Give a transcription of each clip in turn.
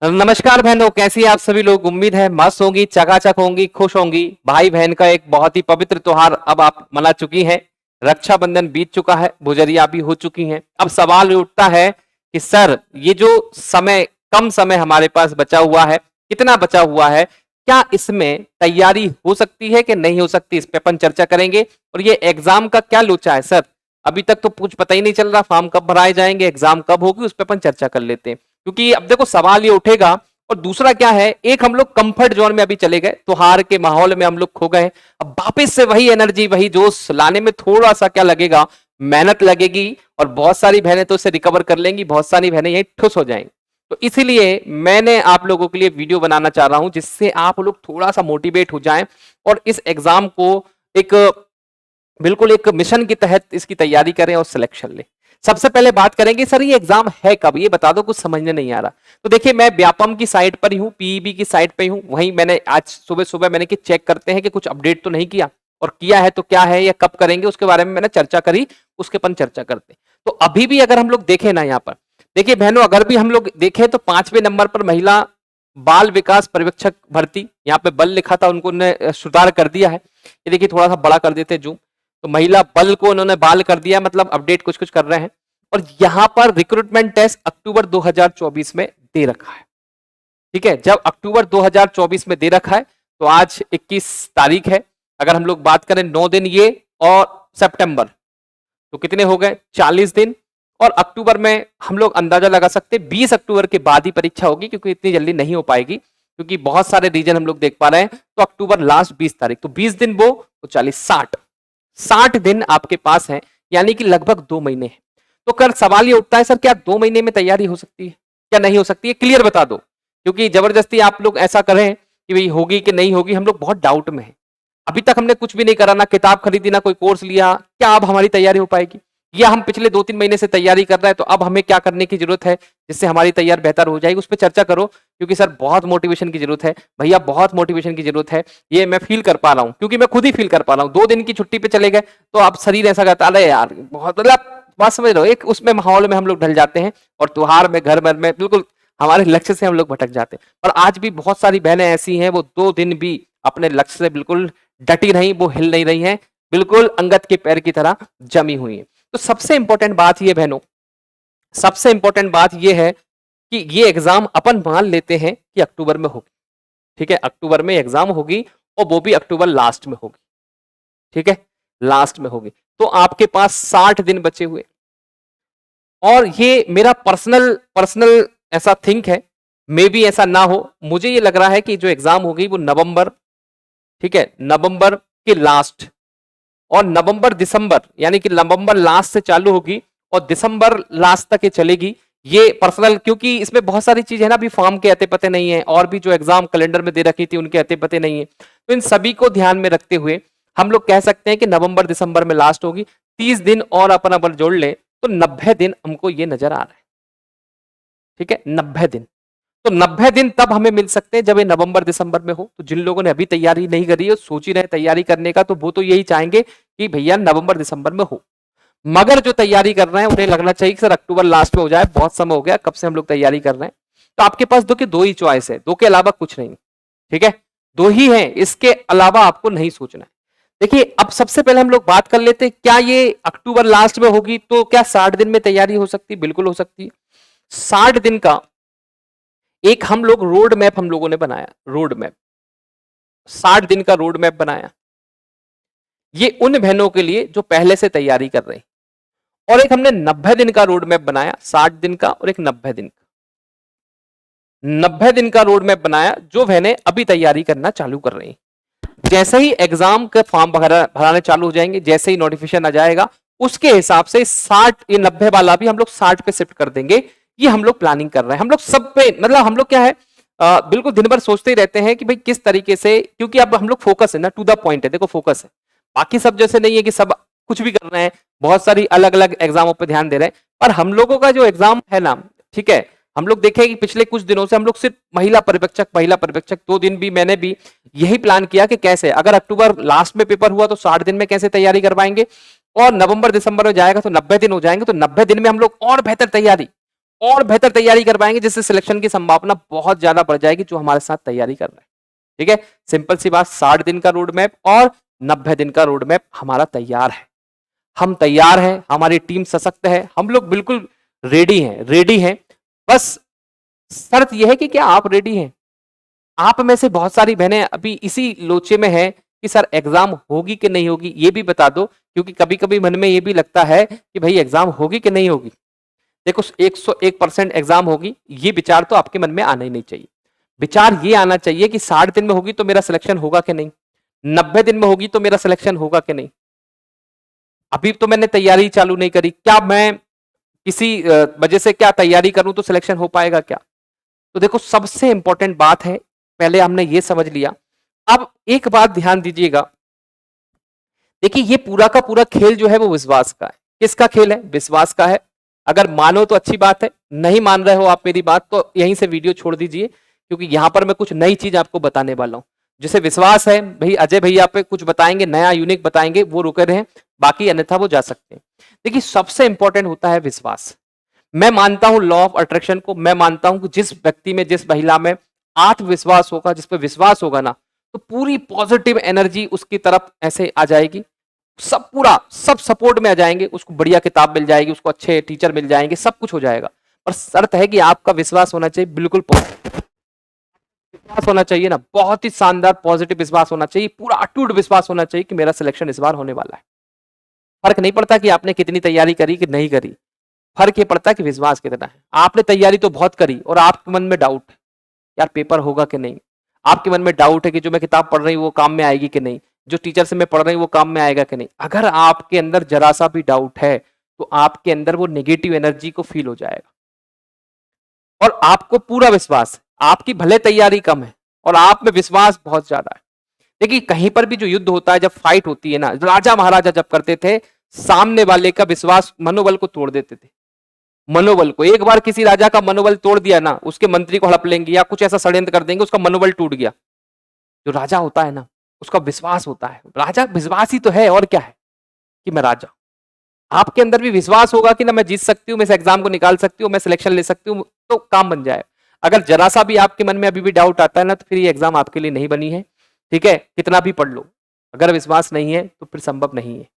नमस्कार बहनों, कैसी आप सभी लोग। उम्मीद है मस्त होंगी, चकाचक होंगी, खुश होंगी। भाई बहन का एक बहुत ही पवित्र त्योहार अब आप मना चुकी हैं। रक्षाबंधन बीत चुका है, भुजरिया भी हो चुकी हैं। अब सवाल उठता है कि सर ये जो समय, कम समय हमारे पास बचा हुआ है, कितना बचा हुआ है, क्या इसमें तैयारी हो सकती है कि नहीं हो सकती, इस पे अपन चर्चा करेंगे। और ये एग्जाम का क्या लोचा है सर, अभी तक तो कुछ पता ही नहीं चल रहा, फॉर्म कब भराए जाएंगे, एग्जाम कब होगी, उस पर अपन चर्चा कर लेते हैं। क्योंकि अब देखो सवाल ये उठेगा। और दूसरा क्या है, एक हम लोग कंफर्ट जोन में अभी चले गए, त्योहार के माहौल में हम लोग खो गए। अब वापस से वही एनर्जी, वही जोश लाने में थोड़ा सा क्या लगेगा, मेहनत लगेगी। और बहुत सारी बहनें तो इसे रिकवर कर लेंगी, बहुत सारी बहनें यही ठुस हो जाएंगी। तो इसीलिए मैंने आप लोगों के लिए वीडियो बनाना चाह रहा हूं, जिससे आप लोग थोड़ा सा मोटिवेट हो जाएं और इस एग्जाम को एक बिल्कुल एक मिशन के तहत इसकी तैयारी करें और सिलेक्शन लें। सबसे पहले बात करेंगे सर ये एग्जाम है कब, ये बता दो, कुछ समझने नहीं आ रहा। तो देखिए मैं व्यापम की साइट पर ही हूँ, पीईबी की साइट पर ही हूँ। वहीं मैंने आज सुबह सुबह मैंने कि चेक करते हैं कि कुछ अपडेट तो नहीं किया, और किया है तो क्या है या कब करेंगे, उसके बारे में मैंने चर्चा करी, उसके अपन चर्चा करते। तो अभी भी अगर हम लोग देखें ना, यहाँ पर देखिए बहनों, अगर भी हम लोग देखें तो 5वें नंबर पर महिला बाल विकास पर्यवेक्षक भर्ती, यहाँ पे बल लिखा था, उनको सुधार कर दिया है। ये देखिए थोड़ा सा बड़ा कर देते जूम, तो महिला बल को उन्होंने बाल कर दिया, मतलब अपडेट कुछ कुछ कर रहे हैं। और यहां पर रिक्रूटमेंट टेस्ट अक्टूबर 2024 में दे रखा है। ठीक है, जब अक्टूबर 2024 में दे रखा है तो आज 21 तारीख है। अगर हम लोग बात करें 9 दिन ये और सितंबर, तो कितने हो गए, 40 दिन। और अक्टूबर में हम लोग अंदाजा लगा सकते हैं 20 अक्टूबर के बाद ही परीक्षा होगी, क्योंकि इतनी जल्दी नहीं हो पाएगी, क्योंकि बहुत सारे रीजन हम लोग देख पा रहे हैं। तो अक्टूबर लास्ट 20 तारीख, तो 20 दिन वो तो 40, 60 दिन आपके पास है, यानी कि लगभग 2 महीने हैं। तो कर सवाल ये उठता है सर, क्या 2 महीने में तैयारी हो सकती है, क्या नहीं हो सकती है, क्लियर बता दो। क्योंकि जबरदस्ती आप लोग ऐसा करें कि भाई होगी कि नहीं होगी, हम लोग बहुत डाउट में हैं। अभी तक हमने कुछ भी नहीं करा, ना किताब खरीदी, ना कोई कोर्स लिया, क्या अब हमारी तैयारी हो पाएगी? या हम पिछले 2-3 महीने से तैयारी कर रहे हैं, तो अब हमें क्या करने की जरूरत है जिससे हमारी तैयारी बेहतर हो जाएगी, उस पर चर्चा करो। क्योंकि सर बहुत मोटिवेशन की जरूरत है भैया, बहुत मोटिवेशन की जरूरत है। ये मैं फील कर पा रहा हूँ, क्योंकि मैं खुद ही फील कर पा रहा हूँ। 2 दिन की छुट्टी पे चले गए तो आप शरीर ऐसा कहता है यार बहुत, मतलब बात समझ रहे हो, एक उसमें माहौल में हम लोग ढल जाते हैं, और त्योहार में घर भर में बिल्कुल हमारे लक्ष्य से हम लोग भटक जाते हैं। और आज भी बहुत सारी बहनें ऐसी हैं, वो 2 दिन भी अपने लक्ष्य से बिल्कुल डटी नहीं, वो हिल नहीं रही हैं, बिल्कुल अंगद के पैर की तरह जमी हुई है। तो सबसे इंपॉर्टेंट बात ये बहनों, सबसे इंपॉर्टेंट बात ये है कि ये एग्जाम अपन मान लेते हैं कि अक्टूबर में होगी। ठीक है, अक्टूबर में एग्जाम होगी, और वो भी अक्टूबर लास्ट में होगी। ठीक है, लास्ट में होगी। तो आपके पास 60 दिन बचे हुए। और ये मेरा पर्सनल पर्सनल ऐसा थिंक है, मे बी ऐसा ना हो, मुझे ये लग रहा है कि जो एग्जाम होगी वो नवंबर, ठीक है, नवंबर के लास्ट, और नवंबर दिसंबर, यानी कि नवंबर लास्ट से चालू होगी और दिसंबर लास्ट तक ये चलेगी। ये पर्सनल, क्योंकि इसमें बहुत सारी चीज है ना, अभी फॉर्म के अते पते नहीं है, और भी जो एग्जाम कैलेंडर में दे रखी थी उनके अते पते नहीं है। तो इन सभी को ध्यान में रखते हुए हम लोग कह सकते हैं कि नवंबर दिसंबर में लास्ट होगी। 30 दिन और अपन अगर जोड़ ले तो 90 दिन हमको ये नजर आ रहा है। ठीक है, 90 दिन। तो 90 दिन तब हमें मिल सकते हैं जब ये नवंबर दिसंबर में हो। तो जिन लोगों ने अभी तैयारी नहीं करी है, सोच ही रहे तैयारी करने का, तो वो तो यही चाहेंगे कि भैया नवंबर दिसंबर में हो। मगर जो तैयारी कर रहे हैं उन्हें लगना चाहिए कि सर अक्टूबर लास्ट में हो जाए, बहुत समय हो गया, कब से हम लोग तैयारी कर रहे हैं। तो आपके पास दो ही चॉइस है, 2 के अलावा कुछ नहीं। ठीक है, 2 ही है, इसके अलावा आपको नहीं सोचना है। देखिए अब सबसे पहले हम लोग बात कर लेते हैं, क्या ये अक्टूबर लास्ट में होगी तो क्या 60 दिन में तैयारी हो सकती है? बिल्कुल हो सकती है। 60 दिन का एक हम लोग रोड मैप हम लोगों ने बनाया, रोड मैप, 60 दिन का रोड मैप बनाया। ये उन बहनों के लिए जो पहले से तैयारी कर रही। और एक हमने 90 दिन का रोड मैप बनाया, 60 दिन का और एक 90 दिन का। 90 दिन का रोड मैप बनाया जो बहनें अभी तैयारी करना चालू कर रही। जैसे ही एग्जाम के फॉर्म भराने चालू हो जाएंगे, जैसे ही नोटिफिकेशन आ जाएगा, उसके हिसाब से 60, ये 90 वाला भी हम लोग 60 पे शिफ्ट कर देंगे। ये हम लोग प्लानिंग कर रहे हैं, हम लोग सब पे, मतलब हम लोग क्या है, बिल्कुल दिन भर सोचते ही रहते हैं कि भाई किस तरीके से, क्योंकि अब हम लोग फोकस है ना, टू द पॉइंट है। देखो फोकस है, बाकी सब जैसे नहीं है कि सब कुछ भी कर रहे हैं, बहुत सारी अलग अलग एग्जामों पे ध्यान दे रहे हैं। पर हम लोगों का जो एग्जाम है ना, ठीक है, हम लोग देखें कि पिछले कुछ दिनों से हम लोग सिर्फ महिला पर्यवेक्षक, महिला पर्यवेक्षक 2 दिन भी मैंने भी यही प्लान किया कि कैसे अगर अक्टूबर लास्ट में पेपर हुआ तो 60 दिन में कैसे तैयारी कर पाएंगे, और नवंबर दिसंबर में जाएगा तो 90 दिन हो जाएंगे। तो 90 दिन में हम लोग और बेहतर तैयारी, और बेहतर तैयारी कर पाएंगे, जिससे सिलेक्शन की संभावना बहुत ज्यादा बढ़ जाएगी जो हमारे साथ तैयारी कर रहे हैं। ठीक है, सिंपल सी बात, 60 दिन का रोड मैप और 90 दिन का रोड मैप हमारा तैयार है। हम तैयार हैं, हमारी टीम सशक्त है, हम लोग बिल्कुल रेडी हैं। बस शर्त यह है कि क्या आप रेडी हैं? आप में से बहुत सारी बहनें अभी इसी लोचे में हैं कि सर एग्जाम होगी कि नहीं होगी, ये भी बता दो, क्योंकि कभी कभी मन में ये भी लगता है कि भाई एग्जाम होगी कि नहीं होगी। देखो 101% एग्जाम होगी, ये विचार तो आपके मन में आना ही नहीं चाहिए। विचार ये आना चाहिए कि 60 दिन में होगी तो मेरा सिलेक्शन होगा कि नहीं, 90 दिन में होगी तो मेरा सिलेक्शन होगा कि नहीं। अभी तो मैंने तैयारी चालू नहीं करी, क्या मैं किसी वजह से क्या तैयारी करूं तो सिलेक्शन हो पाएगा क्या? तो देखो सबसे इंपॉर्टेंट बात है, पहले हमने ये समझ लिया। अब एक बात ध्यान दीजिएगा, देखिए ये पूरा का पूरा खेल जो है वो विश्वास का है। किसका खेल है? विश्वास का है। अगर मानो तो अच्छी बात है, नहीं मान रहे हो आप मेरी बात तो यहीं से वीडियो छोड़ दीजिए, क्योंकि यहां पर मैं कुछ नई चीज आपको बताने वाला हूं। जिसे विश्वास है भाई अजय भैया पे कुछ बताएंगे, नया यूनिक बताएंगे, वो रुके रहे, बाकी अन्यथा वो जा सकते हैं। देखिए सबसे इंपॉर्टेंट होता है विश्वास। मैं मानता हूं लॉ ऑफ अट्रैक्शन को, मैं मानता हूं कि जिस व्यक्ति में, जिस महिला में आत्मविश्वास होगा, जिस पर विश्वास होगा ना, तो पूरी पॉजिटिव एनर्जी उसकी तरफ ऐसे आ जाएगी, सब सपोर्ट में आ जाएंगे, उसको बढ़िया किताब मिल जाएगी, उसको अच्छे टीचर मिल जाएंगे, सब कुछ हो जाएगा। पर शर्त है कि आपका विश्वास होना चाहिए, बिल्कुल विश्वास होना चाहिए ना, बहुत ही शानदार पॉजिटिव विश्वास होना चाहिए, पूरा अटूट विश्वास होना चाहिए कि मेरा सिलेक्शन इस बार होने वाला है। फर्क नहीं पड़ता कि आपने कितनी तैयारी करी कि नहीं करी, फर्क ये पड़ता है कि विश्वास कितना है। आपने तैयारी तो बहुत करी और आपके मन में डाउट है, यार पेपर होगा कि नहीं। आपके मन में डाउट है कि जो मैं किताब पढ़ रही हूँ वो काम में आएगी कि नहीं, जो टीचर से मैं पढ़ रही हूँ वो काम में आएगा कि नहीं। अगर आपके अंदर जरा सा भी डाउट है तो आपके अंदर वो नेगेटिव एनर्जी को फील हो जाएगा। और आपको पूरा विश्वास, आपकी भले तैयारी कम है और आप में विश्वास बहुत ज्यादा है। देखिए कहीं पर भी जो युद्ध होता है, जब फाइट होती है ना, राजा महाराजा जब करते थे, सामने वाले का विश्वास मनोबल को तोड़ देते थे। मनोबल को, एक बार किसी राजा का मनोबल तोड़ दिया ना, उसके मंत्री को हड़प लेंगे या कुछ ऐसा षड्यंत्र कर देंगे, उसका मनोबल टूट गया। जो राजा होता है ना, उसका विश्वास होता है, राजा विश्वास ही तो है, और क्या है कि मैं राजा। आपके अंदर भी विश्वास होगा कि ना मैं जीत सकती हूँ, मैं इस एग्जाम को निकाल सकती हूँ, मैं सिलेक्शन ले सकती हूँ, तो काम बन जाए। अगर जरा सा भी आपके मन में अभी भी डाउट आता है ना, तो फिर ये एग्जाम आपके लिए नहीं बनी है। ठीक है, कितना भी पढ़ लो, अगर विश्वास नहीं है तो फिर संभव नहीं है।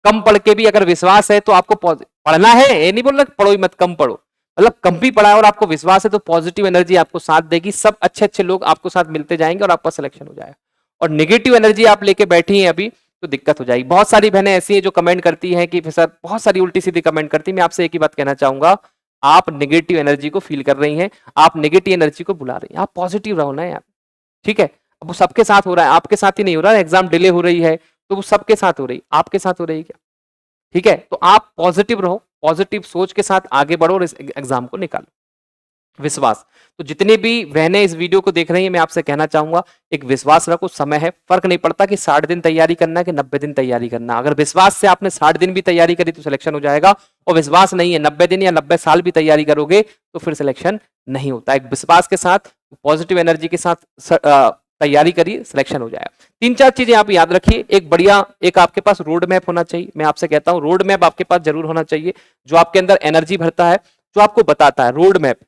कम पढ़ के भी अगर विश्वास है तो आपको पढ़ना है, ये नहीं बोल रहा पढ़ो ही मत, कम पढ़ो, मतलब कम भी पढ़ा है और आपको विश्वास है तो पॉजिटिव एनर्जी आपको साथ देगी, सब अच्छे अच्छे लोग आपको साथ मिलते जाएंगे और आपका सिलेक्शन हो जाएगा। और नेगेटिव एनर्जी आप लेके बैठी हैं अभी तो दिक्कत हो जाएगी। बहुत सारी बहनें ऐसी हैं जो कमेंट करती हैं कि सर, बहुत सारी उल्टी सीधी कमेंट करती हैं। मैं आपसे एक ही बात कहना चाहूंगा, आप नेगेटिव एनर्जी को फील कर रही हैं, आप नेगेटिव एनर्जी को बुला रही हैं, आप पॉजिटिव रहो ना यार। ठीक है, अब वो सबके साथ हो रहा है, आपके साथ ही नहीं हो रहा है। एग्जाम डिले हो रही है तो वो सबके साथ हो रही, आपके साथ हो रही है क्या? ठीक है, तो आप पॉजिटिव रहो, पॉजिटिव सोच के साथ आगे बढ़ो और इस एग्जाम को निकालो। विश्वास, तो जितनी भी बहनें इस वीडियो को देख रही हैं, मैं आपसे कहना चाहूंगा एक विश्वास रखो, समय है, फर्क नहीं पड़ता कि 60 दिन तैयारी करना है कि 90 दिन तैयारी करना। अगर विश्वास से आपने 60 दिन भी तैयारी करी तो सिलेक्शन हो जाएगा, और विश्वास नहीं है, 90 दिन या 90 साल भी तैयारी करोगे तो फिर सिलेक्शन नहीं होता। एक विश्वास के साथ, पॉजिटिव एनर्जी के साथ तैयारी करिए, सिलेक्शन हो जाएगा। 3-4 चीजें आप याद रखिए। एक बढ़िया, एक आपके पास रोड मैप होना चाहिए। मैं आपसे कहता हूं रोड मैप आपके पास जरूर होना चाहिए, जो आपके अंदर एनर्जी भरता है, जो आपको बताता है रोड मैप।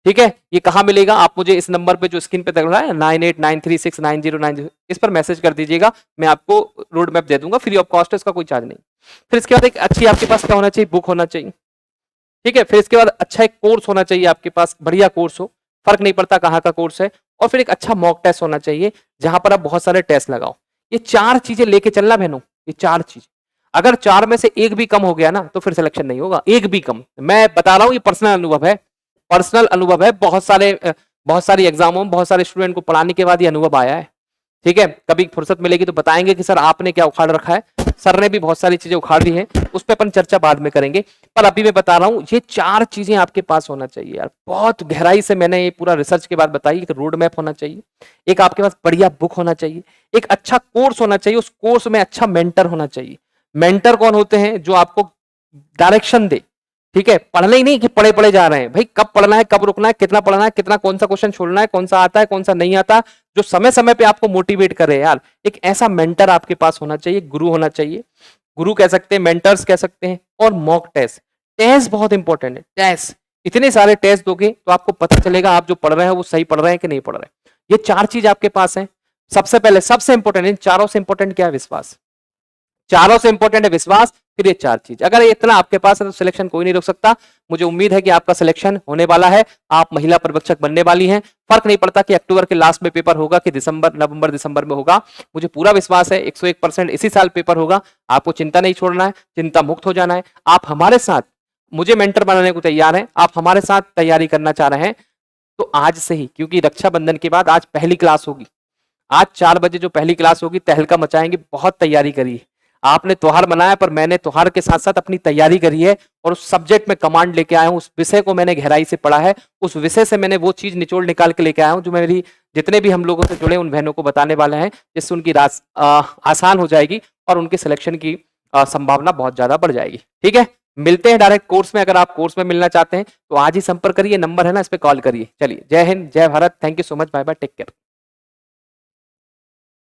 ठीक है, ये कहां मिलेगा? आप मुझे इस नंबर पे जो स्क्रीन पे दिख रहा है 9893690909, इस पर मैसेज कर दीजिएगा, मैं आपको रोड मैप दे दूंगा, फ्री ऑफ कॉस्ट है, इसका कोई चार्ज नहीं। फिर इसके बाद एक अच्छी आपके पास क्या होना चाहिए? बुक होना चाहिए। ठीक है, फिर इसके बाद अच्छा एक कोर्स होना चाहिए आपके पास, बढ़िया कोर्स हो, फर्क नहीं पड़ता कहाँ का कोर्स है। और फिर एक अच्छा मॉक टेस्ट होना चाहिए जहां पर आप बहुत सारे टेस्ट लगाओ। ये 4 चीजें लेके चलना बहनों, ये 4 चीज, अगर 4 में से एक भी कम हो गया ना तो फिर सिलेक्शन नहीं होगा। एक भी कम, मैं बता रहा हूं, ये पर्सनल अनुभव है, पर्सनल अनुभव है। बहुत सारी एग्जामों में बहुत सारे स्टूडेंट को पढ़ाने के बाद ये अनुभव आया है। ठीक है, कभी फुर्सत मिलेगी तो बताएंगे कि सर आपने क्या उखाड़ रखा है। सर ने भी बहुत सारी चीजें उखाड़ दी हैं, उस पर अपन चर्चा बाद में करेंगे। पर अभी मैं बता रहा हूं ये 4 चीजें आपके पास होना चाहिए यार। बहुत गहराई से मैंने ये पूरा रिसर्च के बाद बताई। एक रोड मैप होना चाहिए, एक आपके पास बढ़िया बुक होना चाहिए, एक अच्छा कोर्स होना चाहिए, उस कोर्स में अच्छा मेंटर होना चाहिए। मेंटर कौन होते हैं? जो आपको डायरेक्शन दे। ठीक है, पढ़ना ही नहीं कि पढ़े पढ़े जा रहे हैं, भाई कब पढ़ना है, कब रुकना है, कितना पढ़ना है, कितना, कौन सा क्वेश्चन छोड़ना है, कौन सा आता है, कौन सा नहीं आता, जो समय समय पे आपको मोटिवेट करे यार। एक ऐसा मेंटर आपके पास होना चाहिए, गुरु होना चाहिए। गुरु कह सकते हैं, मेंटर्स कह सकते हैं। और मॉक टेस्ट, टेस्ट बहुत इंपॉर्टेंट है। टेस्ट इतने सारे टेस्ट दोगे तो आपको पता चलेगा आप जो पढ़ रहे हैं वो सही पढ़ रहे हैं कि नहीं पढ़ रहे हैं। ये 4 चीज आपके पास है। सबसे पहले सबसे इंपॉर्टेंट, इन चारों से इंपॉर्टेंट क्या है? विश्वास। चारों से इंपॉर्टेंट है विश्वास, फिर ये 4 चीज। अगर ये इतना आपके पास है तो सिलेक्शन कोई नहीं रोक सकता। मुझे उम्मीद है कि आपका सिलेक्शन होने वाला है, आप महिला पर्यवेक्षक बनने वाली हैं। फर्क नहीं पड़ता कि अक्टूबर के लास्ट में पेपर होगा कि दिसंबर, नवंबर, दिसंबर में होगा। मुझे पूरा विश्वास है 101% इसी साल पेपर होगा। आपको चिंता नहीं छोड़ना है, चिंता मुक्त हो जाना है। आप हमारे साथ, मुझे मेंटर बनाने को तैयार हैं, आप हमारे साथ तैयारी करना चाह रहे हैं तो आज से ही, क्योंकि रक्षाबंधन के बाद आज पहली क्लास होगी। आज 4 बजे जो पहली क्लास होगी, तहलका मचाएंगे। बहुत तैयारी करी है आपने, त्योहार मनाया, पर मैंने त्योहार के साथ साथ अपनी तैयारी करी है और उस सब्जेक्ट में कमांड लेके आया हूं। उस विषय को मैंने गहराई से पढ़ा है, उस विषय से मैंने वो चीज निचोड़ निकाल के लेके आया हूं जो मेरी जितने भी हम लोगों से जुड़े उन बहनों को बताने वाले हैं, जिससे उनकी आसान हो जाएगी और उनके सिलेक्शन की संभावना बहुत ज्यादा बढ़ जाएगी। ठीक है, मिलते हैं डायरेक्ट कोर्स में। अगर आप कोर्स में मिलना चाहते हैं तो आज ही संपर्क करिए, नंबर है ना, इस पे कॉल करिए। चलिए, जय हिंद, जय Bharat, thank you so much, bye bye, take care.